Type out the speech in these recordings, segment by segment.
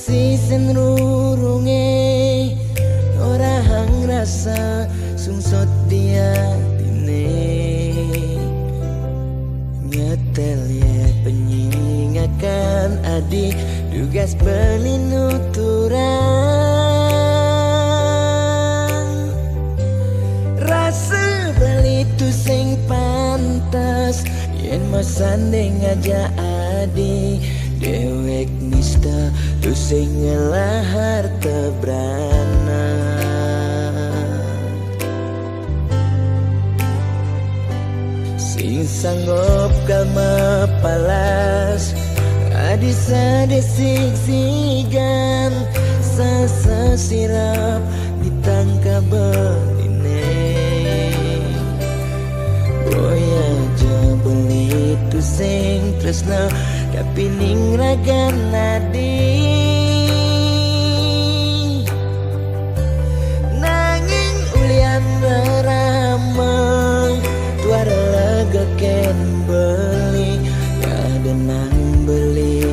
sisen rurunge ora hang rasa sungsot dia tine nyetel ye penyingakan adik dugas pelinuturan rasa beli tu sing pantas yen masanding aja adik dewek nista tu sing ngelahar tebrana sing sanggup kalma palas adisa desik sigan sasa sirap ditangkap beline boya aja beli tu sing tresna tapi ning ragan nadi nanging ulian beramang tuara lega ken beli ada nang beli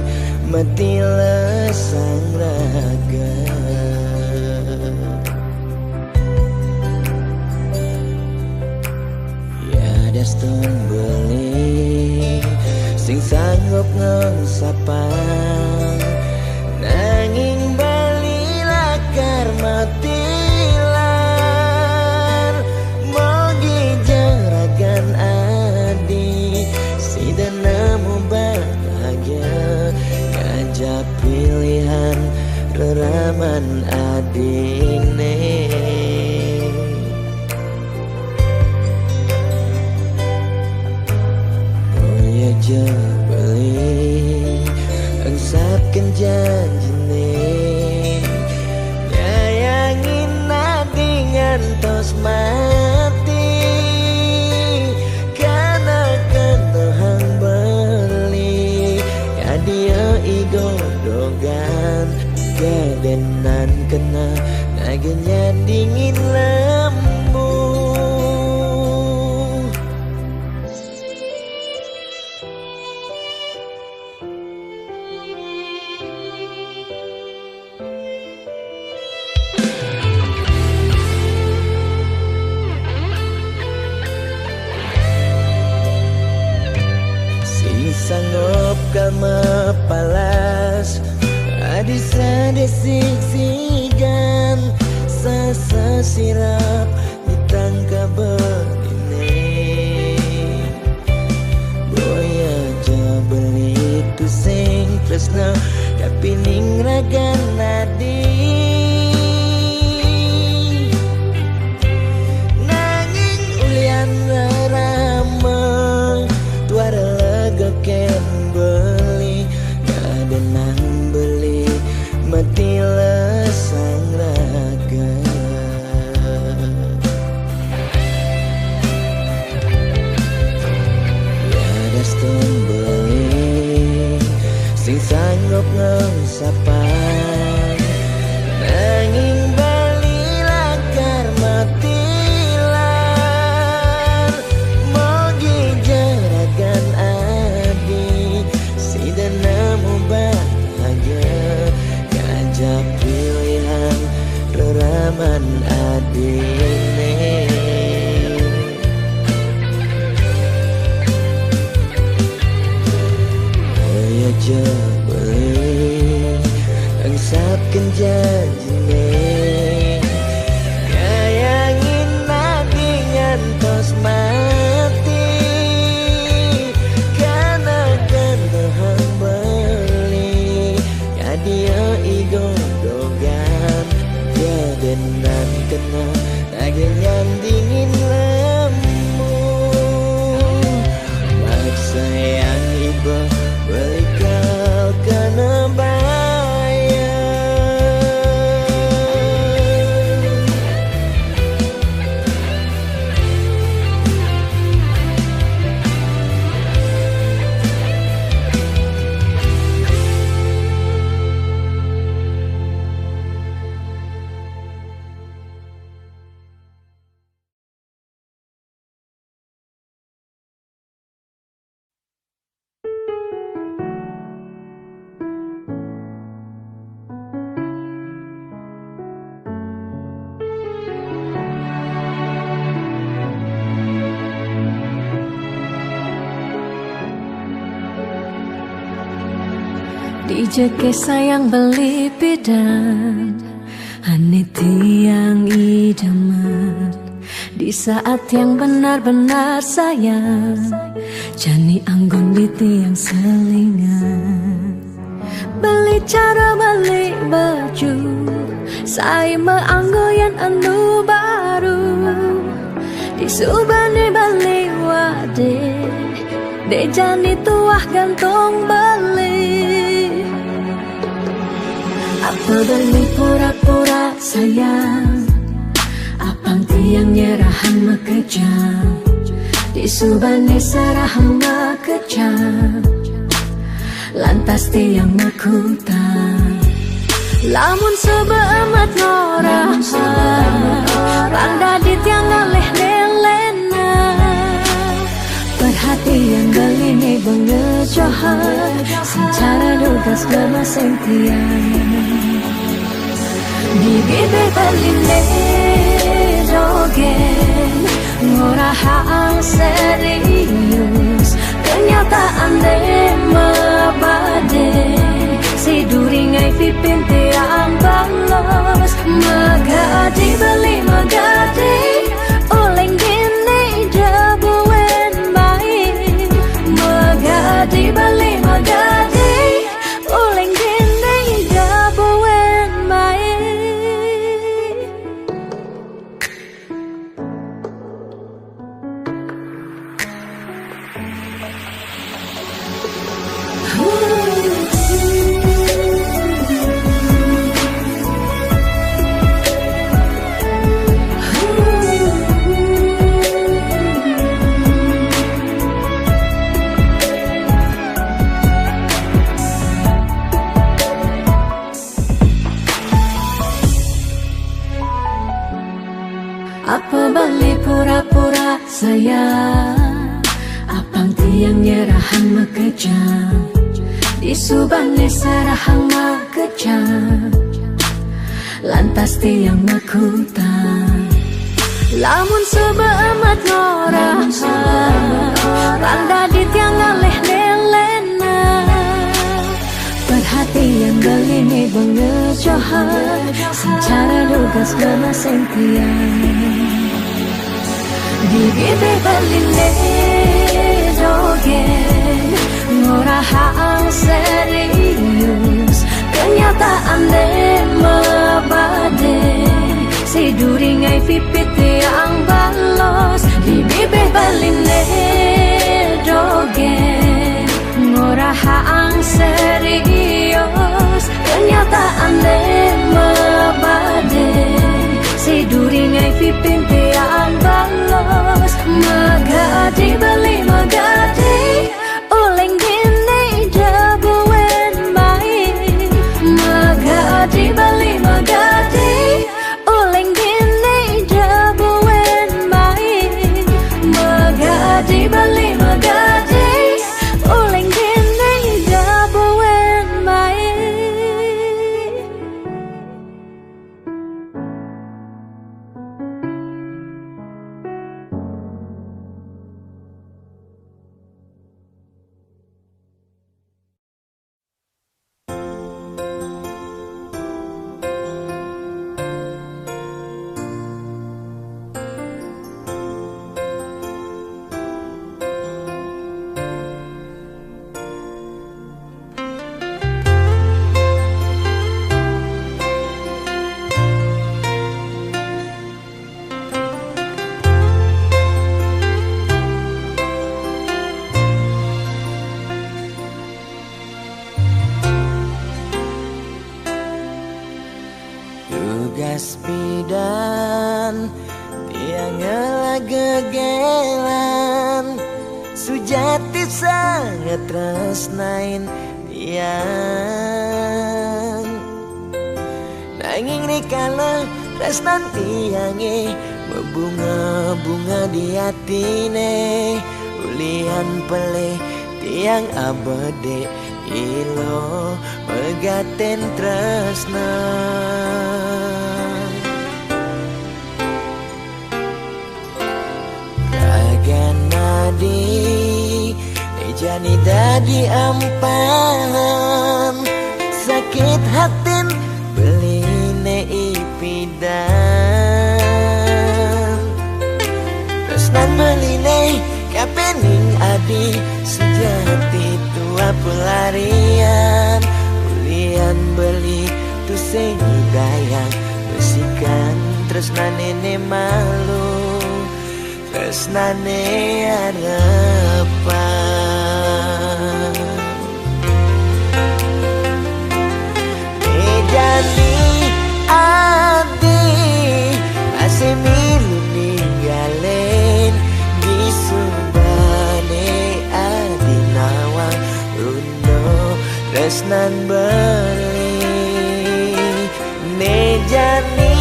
mati lesang raga ya daston beli sing sanggup ngengsapang nanging bali lakar matilar mogi jaragan adi si nemu bahagia ngajak pilihan reraman adine aja beli engsapkan janjine nyayangin nadi ngantos mati karena kenehang beli ya dia igodogan kedenan kena nagenya dingin lembu sanggup kalma palas adisa desik sigan sasa sirap ditangkap beline boya aja beli tu sing tresna tapi ning ragan nadi nanging ulian ramah tuara ken beli ada nang beli mati lesang raga ya daston beli sing sanggup ngengsapang nanging bali lakar matilar mogi jaragan nemu bahagia ngajak pilihan reraman adine boya aja beli engsapkan janjine nyayangin nadi ngantos mati dia igodogan kedenan kena nagenyan dingin lemu maksa yang iba belikal kena bayar Dijeke sayang beli bidan Ane tiang idaman di saat yang benar-benar sayang, jani anggon di tiang selingan. Beli cara beli baju, saya meanggoyan anu baru. Di subane beli wade, de jani tuah gantung beli. Apa beli pura-pura sayang, apang tiang nyerahan makejam, di subane serahan makejam, lantas tiang makutan. Lamun sebeamat norahan, randa di tiang ngaleh nelena. Perhatian beli nih bengejohan, secara dugas bemaseng tiang. Di bibir beli jogen ngorahang serius, kenyataan deh mabade si duringai pipin tiang balos. Magadi beli magadi oleng gini jabuen baik. Magadi beli magadi oleng gini jabuen baik. Apa beli pura-pura sayang, apang tiang nyerahan makejam, di subane serahan makejam, lantas tiang makutan. Lamun sebeamat norahan, randa di tiang ngaleh nelena. Perhatian beli nih bengejohan, secara dugas bemaseng tiang. Di bibir beli jogen ngorahang serius, kenyataan deh mabade si duringai pipit tiang balos. Di bibir beli jogen ngorahang serius, kenyataan deh mabade si duringai pipin tiang balos. Magadi beli magadi oleng gini jabuen baik. Magadi beli magadi oleng gini jabuen baik. Magadi beli magadi oleng gini jabuen baik. Tugas bidan tiang gegelan, sujati sangat tresnain tiang. Nanging rikala tresnan tiange membunga-bunga di hatine, ulian peleh tiang abade ilo megaten tresna. Nadi jani dadi ampahan, sakit hatin beli ipidan tresnan beline kapening adi sejati tua pelarian ulian beli tu sehidayang besikan tresnan nene malu tresnan harapan jadi adi masih milu ninggalin di subane adi nawang uno tresnan beli nejani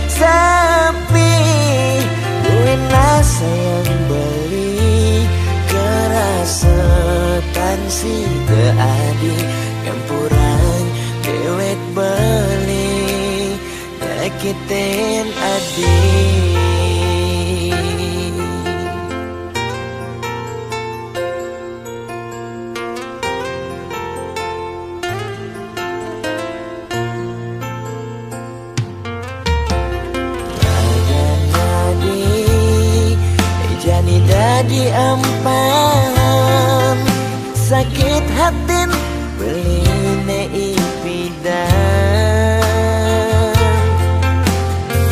sapi buena sayang beli kerasetan si adi campuran dewek beli nyakitin adi jani dadi ampan sakit hatin beline ipidan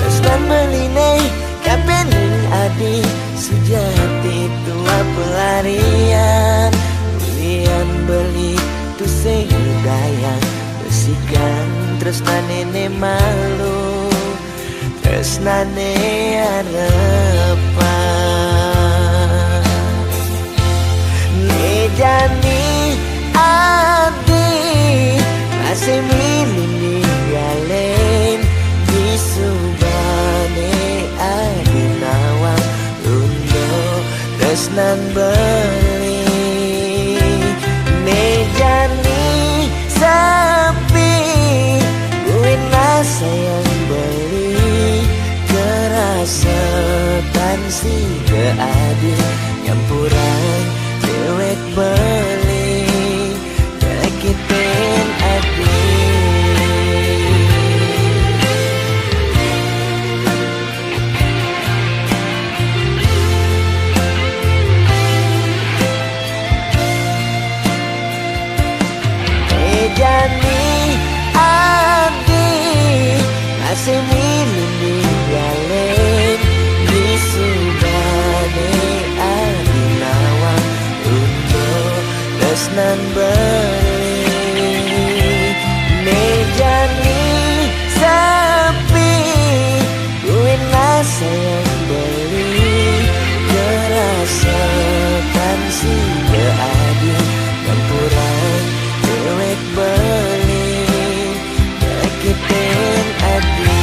tresnan beline kapening adi sejati tua pelarian ulian beli tu sehidayang besikan tresnan nene malu tresnan harapan nejani adi masih milih ninggalin di subane adi nawang uno tresnan beli nejani sapi buena sayang beli kerasetan si adi campuran dewek beli nyakitin adi jani adi masih milih ninggalin di subane adi nawang untuk tresnan beli nejani sapi buena sayang beli kerasetan si adi campuran dewek beli nyakitin adi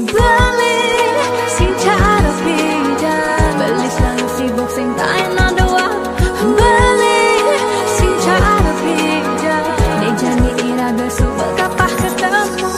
Beli sing cara beda beli selalu sibuk sing tak enak doa beli sing cara beda nejani iraga subak kapah ketemu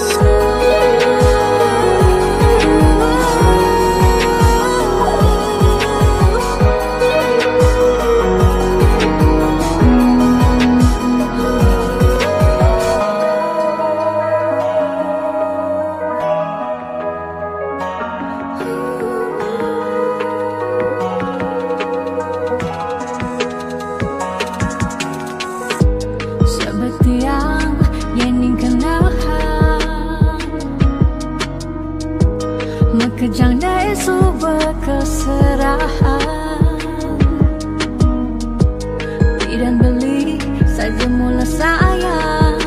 Kejang dai subak keserahan tidak beli saja mula sayang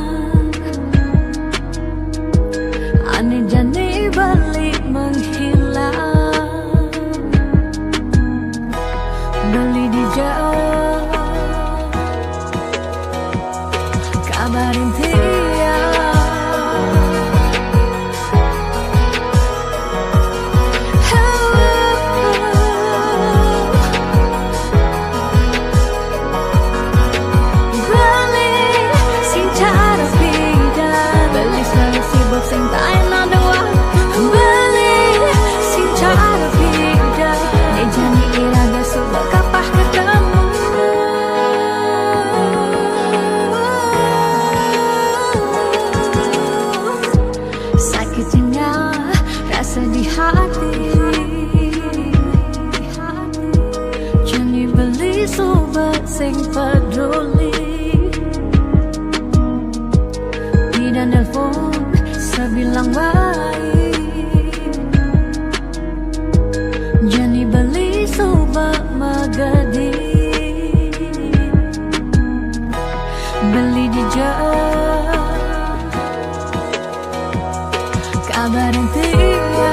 sing peduli. Tidak nelpon sebilang baik, jani beli soba magadi, beli di jauh kabar yang tiada.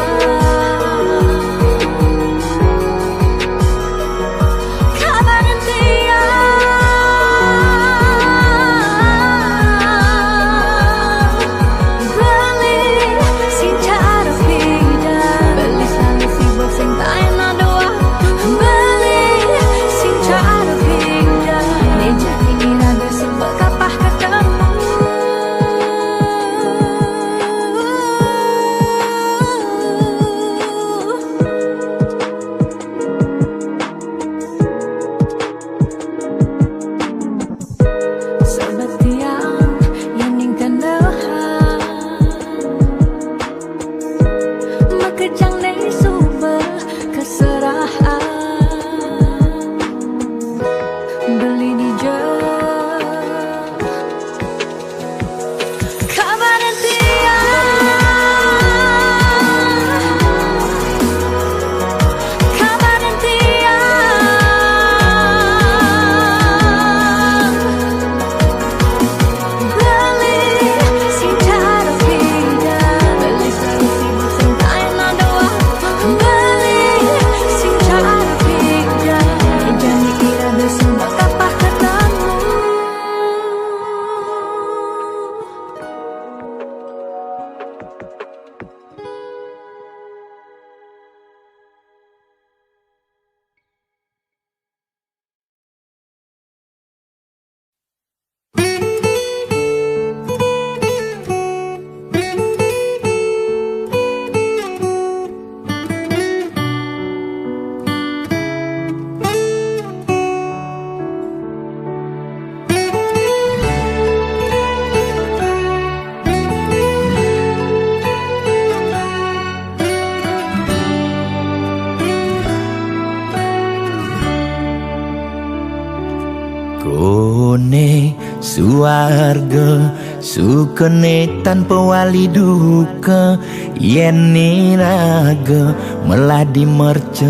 Suarga sukene tanpa wali duka, yen niraga meladi mercepada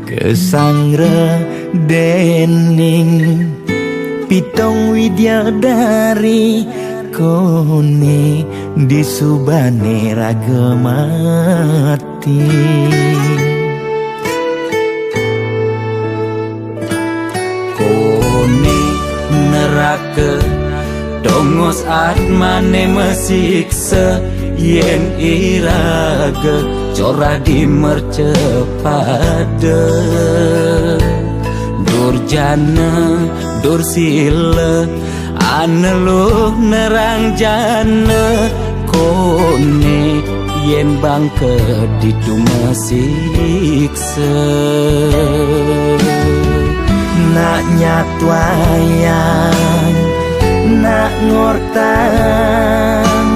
kesangra dening pitong widyadari kone disubane raga mati. Neraka dongos atmane mesiksa, yen iraga corah di mercepada. Durjana dursila aneluh nerang jana, kone yen bangke ditu mesiksa. Nak nyatwayang, nak ngortang,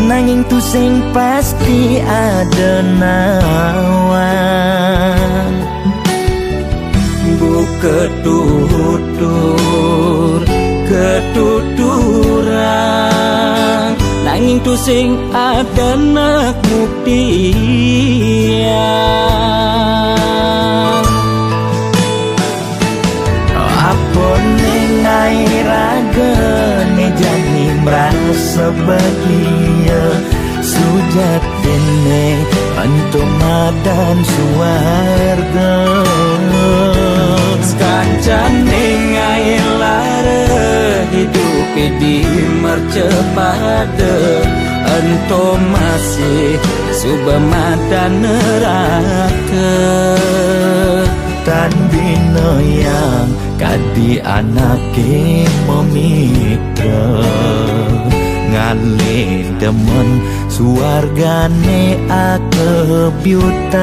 nanging tu sing pasti ada nawan. Buka tutur, ketuturan, nanging tu sing ada nak buktian. Neng raga ne jani merasa bahagia, sujatene antum madan suarga. Skancane ngai lara hidup di mercepada, antum masih subamadan neraka. Tan bina yang kadi anake memitra, ngale demen suargane akebyutan.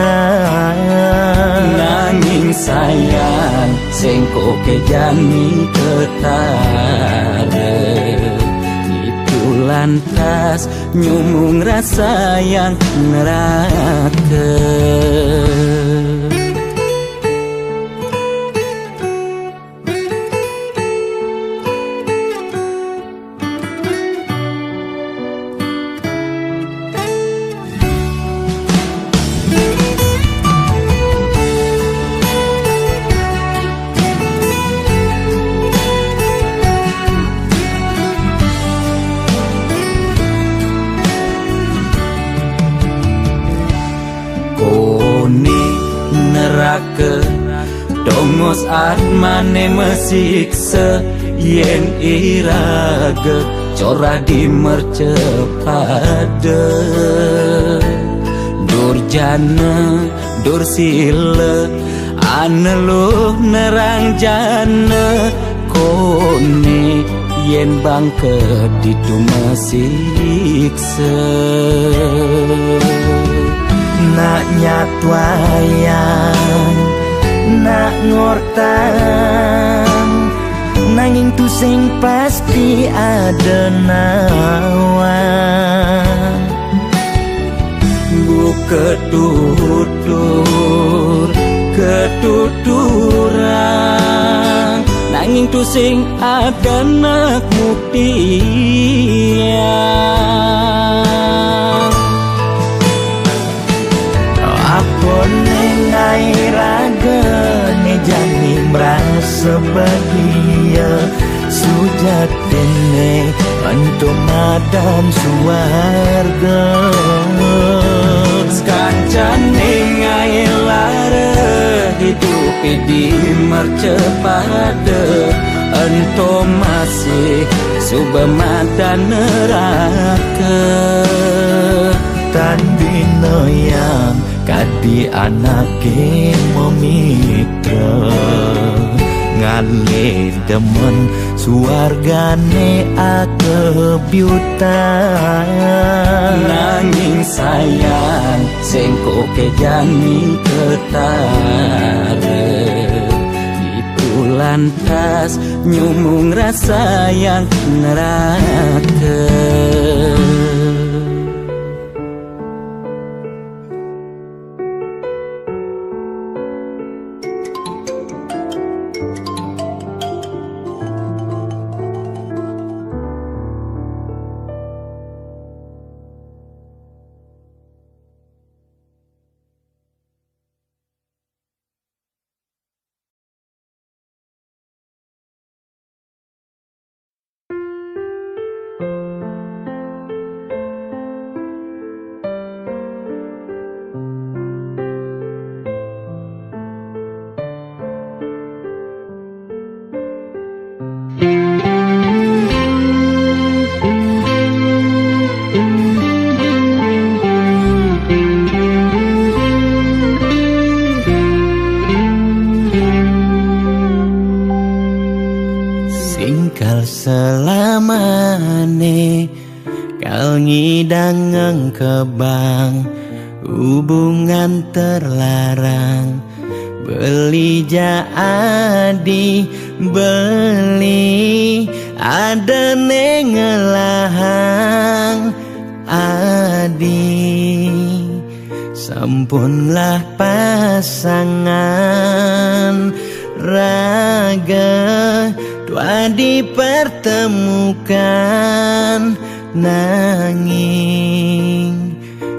Nanging sayang sengko kejani ketara, itu lantas nyumung rasa yang neraka. neraka. Dongos mane mesiksa yen iraga corah di mercepada. Durjana dur sila aneluh nerang jana kone yen bangke ditu mesiksa. Nak nyatwayang nak ngortang nanging tu sing pasti ada nawan. Bu ketuturan nanging tu sing ada nak muktian. Apa nengai raga ne jani merasa bahagia sujatene untuk madan suarga. Sekancan nengai lara hidup di mercepada ento masih subamadan neraka. Tandino yang kadi anake memitra ngalih demen suargane akebyutan. Nanging sayang sengko kejani ketara itu lantas nyumung rasa yang neraka. Singkal selamane kal ngidang ngkebang hubungan terlarang beli jadi beli ada nengelahang adi sampunlah pasangan raga tua dipertemukan nanging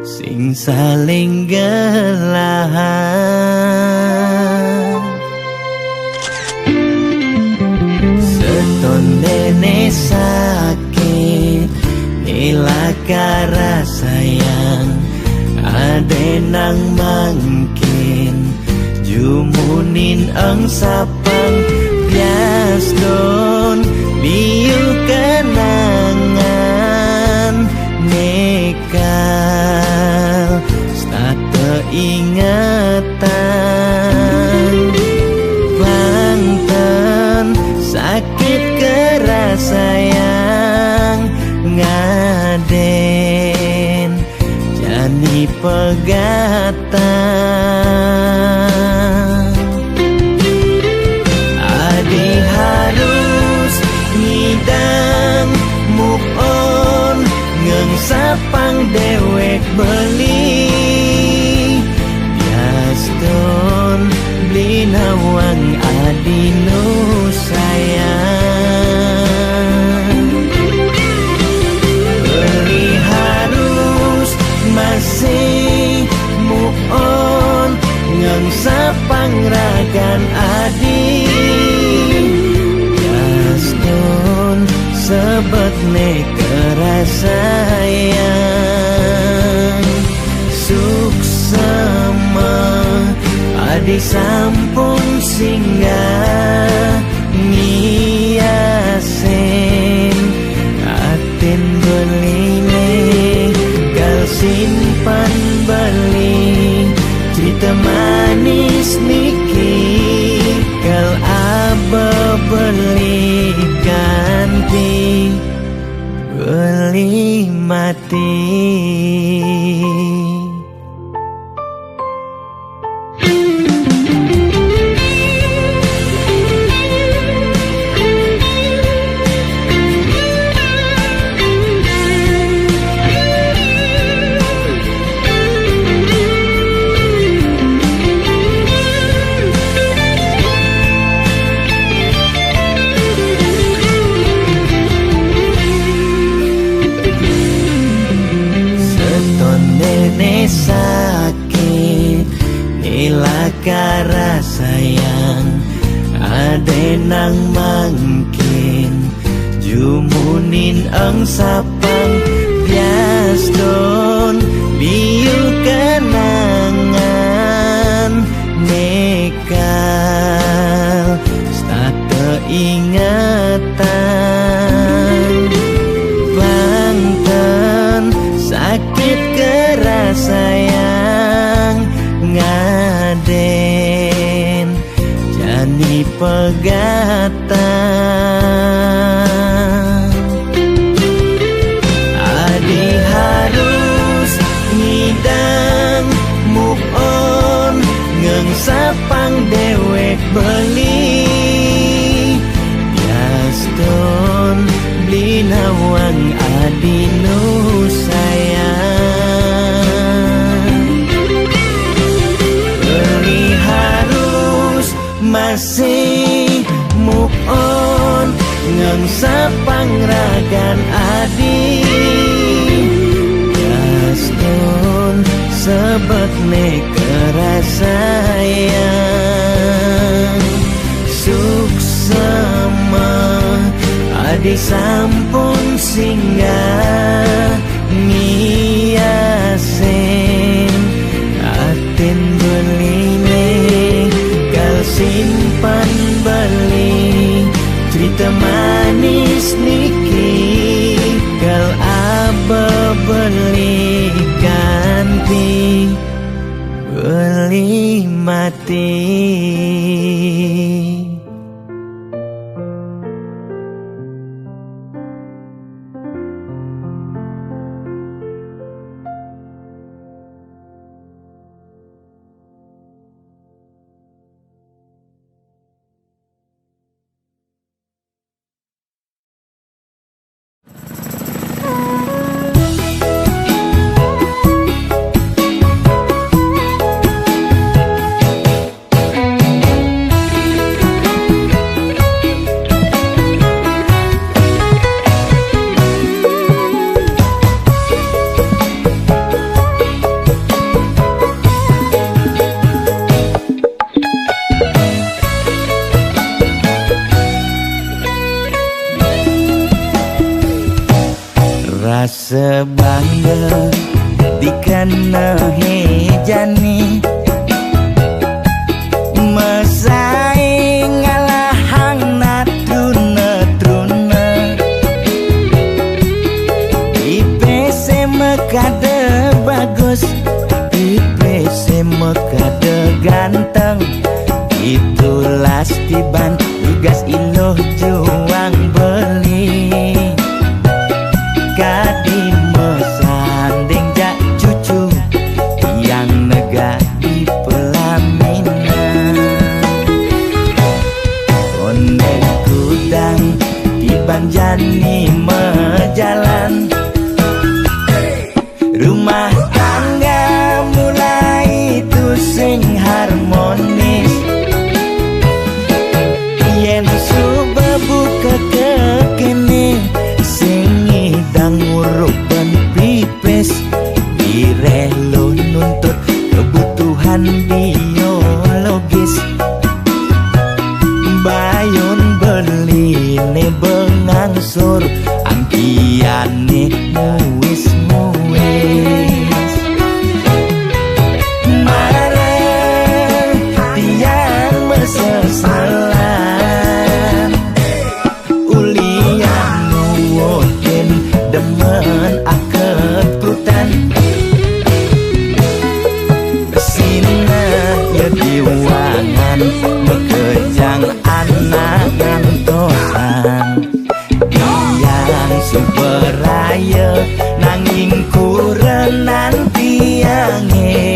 sing saling gelahan. Setondene sakit nilaka rasayang ade nang mangkin jumunin ang sapang biaston biu kenangan nekal stata ingatan Banten sakit kerasayang ngaden jani pegatan. Adi harus ngidang move on ngeng sapang dewek beli biaston beli nawang adi nu sayang. Beli harus masih move on ngeng sapang ragan adi biaston sebet ne kerasayang suksama adi Adi sampun singgah ngiasen aten beline kal simpan beli cerita manis niki kal aba beli ganti beli mati. Sakit nilakara sayang ade nang mangkin jumunin ang sapang biaston liu kenangan nekal stata ingatan bangten sakit keras sayang ngaden jani pegatan adi harus ngidang move on ngengsapang dewek beli biaston beli nawang adi nu masih move on ngengsapang ragan adi gaston sebet kerasayang suksema adi sampun singgah ngiasen aten beline simpan beli cerita manis niki kal aba beli ganti beli mati. Rasa bangga dikana hejani mesaing ngalahang natruna IPC mekade bagus IPC mekade ganteng itulah tiban tugas iloh juang beli kadi mesanding jak cucu yang nega di pelaminan onden kudang di banjani mejalan rumah tangga mulai tusing harmonis yen subebu kekene dan nguruk dan pipes direlo nuntut kebutuhan biologis bayon beli ne bengangsur meseselan ulian nuwuhin demen akeh prutan Sina ya diwangan bekejang anak ngantosan Yang suberaya nanging kurenan tiange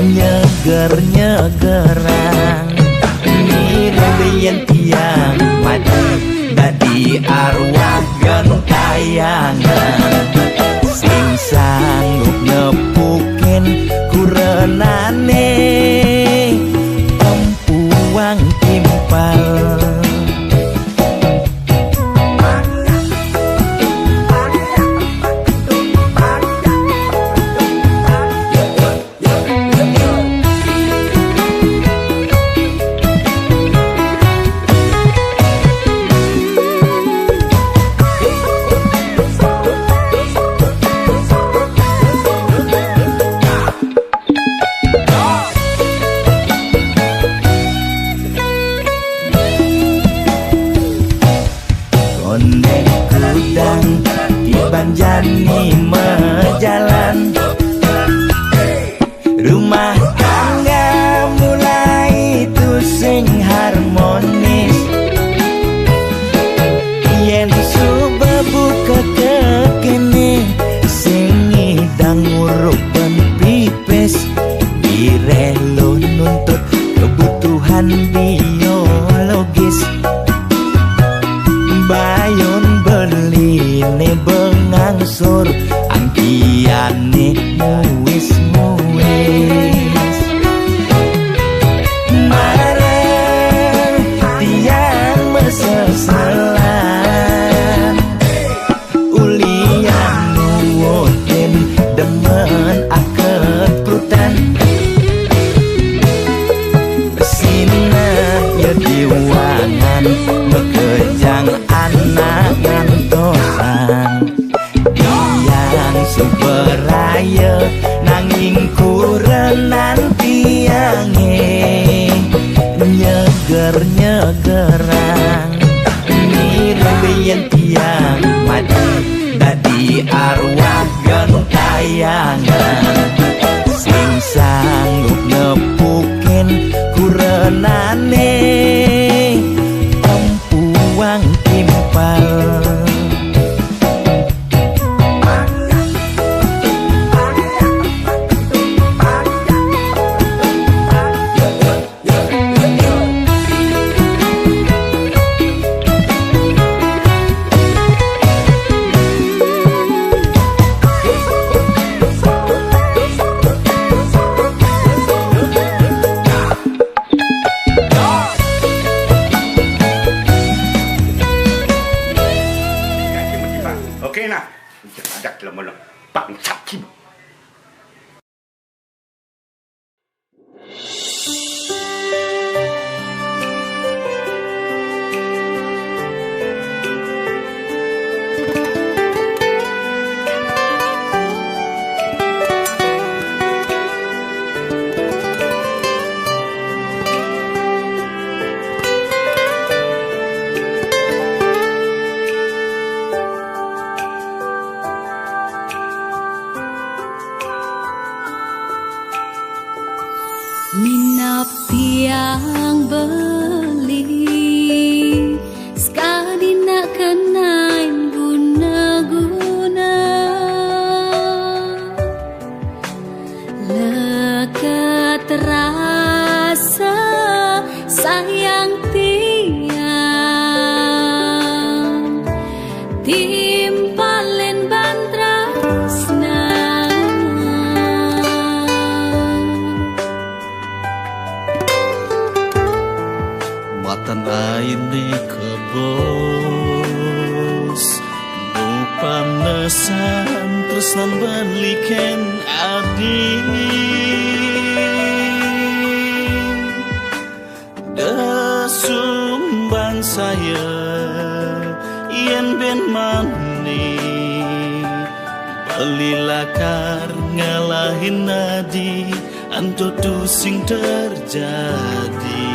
Nyeger-nyegerang Nirbian tiang mati Dadi arwah gentayangan Sing sanggup nepukin kurenane Tempuang timpal Ondeng kudang Iban jani mejalan Rumah tangga mulai tusing harmonis Yen subebuka kekene Sing idang ngurupan pipis Direlo nuntut kebutuhan biologis Bayon beli ne bengangsur angkiane muis-muis Marah tiang meseselan ulian nuwuhin demen akeh prutan Sina ya diwangan bekejang anak ngantosan Yang suberaya nanging kurenan tiange Nyeger-nyegerang Nirbian tiang mati Dadi arwah gentayangan Sing sanggup nepukin kurenane Tempuang timpal Oke nah, ada dalam malam bangsat kim. Minap tiang beli sekali nak kenain guna-guna Lekat terasa sayang tiang timpalin bantrasna Matan aini kebos Nu panesan tresnan baliken adi Desumban saya yen ben mani Belilakar ngalahin nadi Anto tu sing terjadi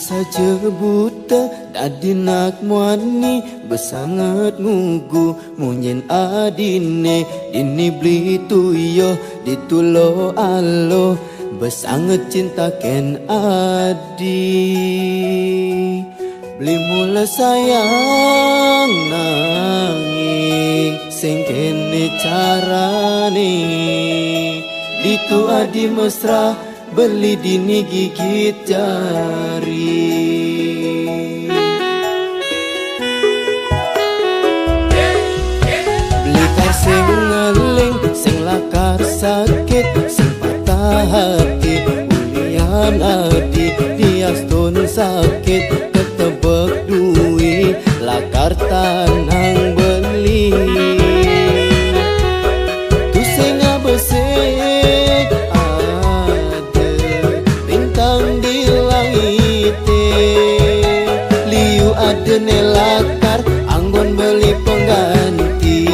Saja buta dadi nak muani besangat ngugu munyen adine dini beli tuyo ditulo alo besangat cinta ken adi beli mula sayang nanging sing kene carane ditu adi mesra beli dini gigit jari beli kar sing ngeling sing lakar sakit sing patah hati ulian adi diastun sakit ketebek duit lakar tanang beli tu sing abesek ada nelakar anggon beli pengganti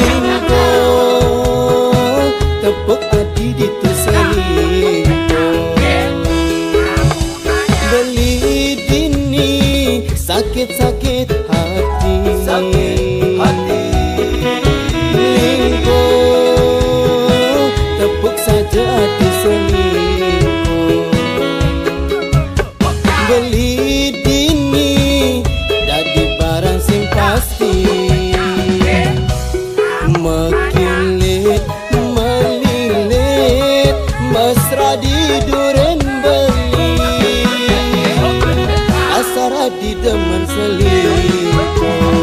lingko tepuk hati dituselingko beli dini sakit-sakit hati lingko tepuk saja hati selingkuh beli dini jadi barang sing pasti mekilit melilit mesra di duren beli asara di demen selingkuh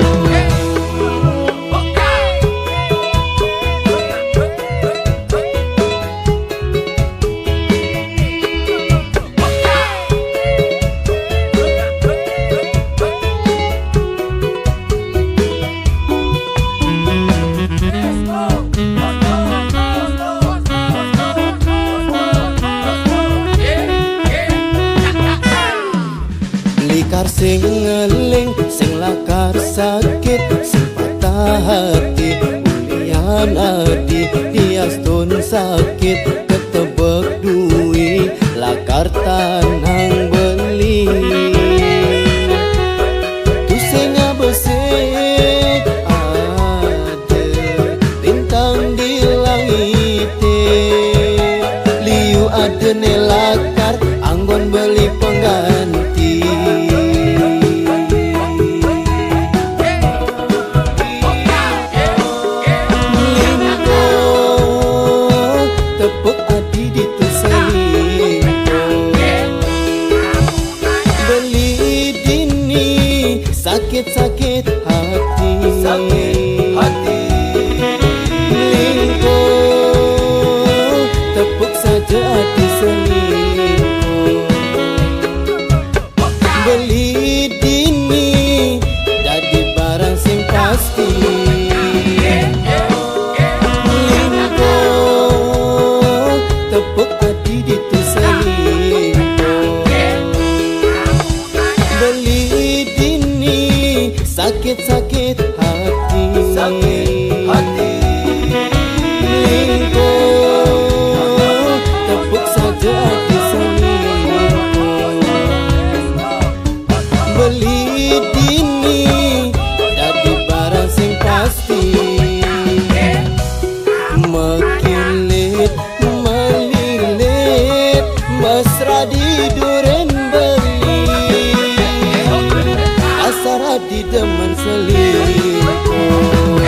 sing ngeling sing lakar sakit sing patah hati ulian adi diastun sakit ketebek duit lakar tanang beli tu sing abesek ada bintang di langit liu ada nelakar anggon beli pengganti sakit hati lingko tepuk saja hati selingkuh beli dini jadi barang sing pasti lingko tepuk hati ditu selingkuh beli sakit-sakit hati lingko tepuk saja hati selingkuh beli dini jadi barang sing pasti mekilit melilit mesra di duren beli asara di demen selingkuh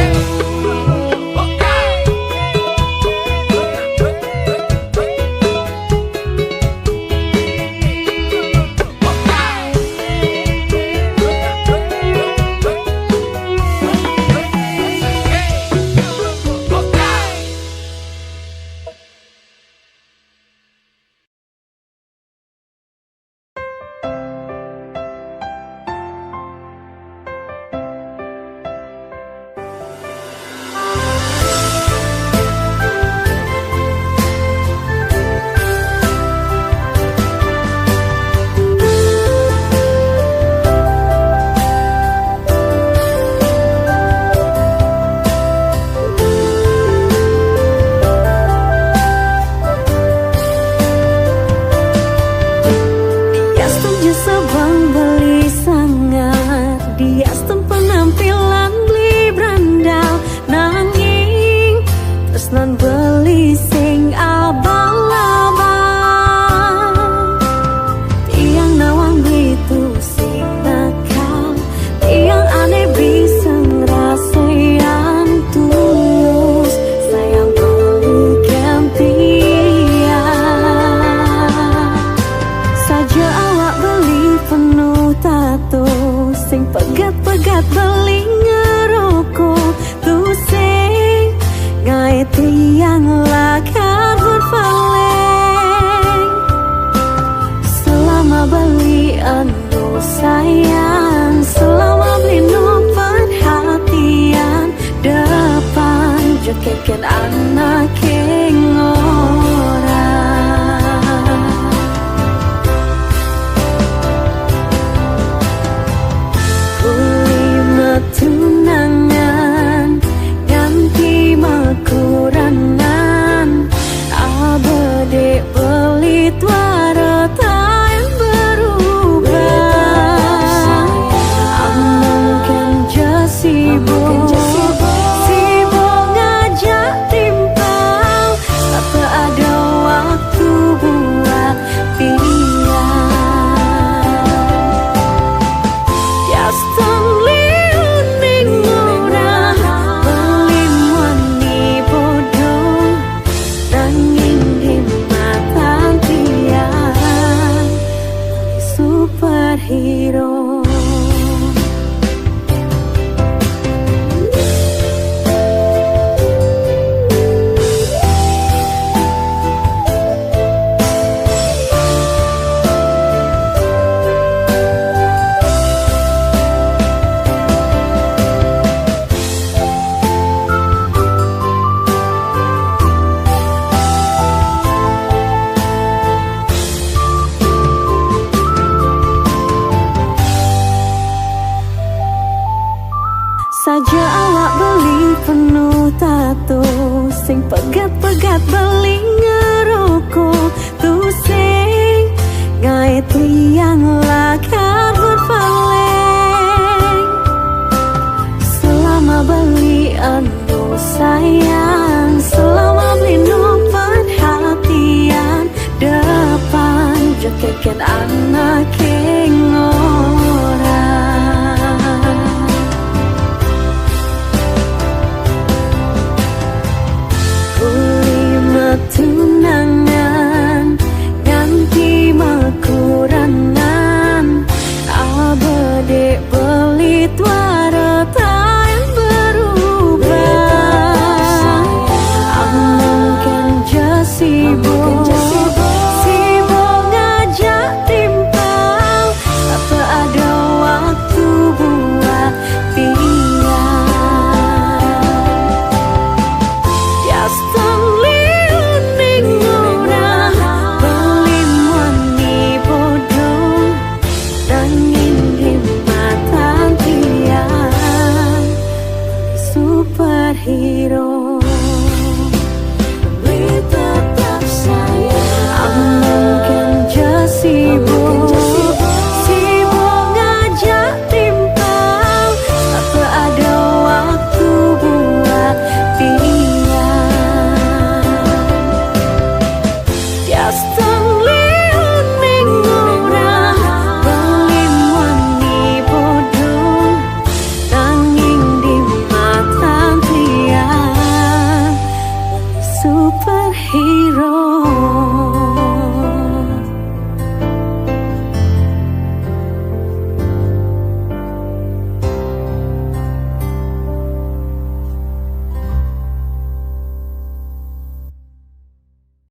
pegat beli ngerokok tuh sing gawe tiang lakar berpaling. Selama beli anu sayang, selama beli no perhatian, depan jekeken anak orang. Kulima tunangan ganti makuranan, abade beli twarata yang berubah. Amangkan jasibuk sibuk ngajak timpang, tak ada waktu buat pilihan. Tiastan liuning murah belim wani bodoh, nanging di mata tiang superhero. Saja awak beli penuh tato, sing pegat-pegat beli ngerokok tuh sing gawe tiang lakar berpaling. Selama beli anu sayang, selama beli no perhatian, depan jekeken anak orang. Kulima tunangan ganti makuranan, abade beli twarata yang berubah. Amangkan jasibuk sibuk ngajak timpang, tak ada waktu buat pilihan. Tiastan liuning murah belim wani bodoh, nanging di mata tiang superhero. Beli tetap sayang, amangkan jasibuk sibuk ngajak timpang, tak ada waktu buat pilihan. Tiasta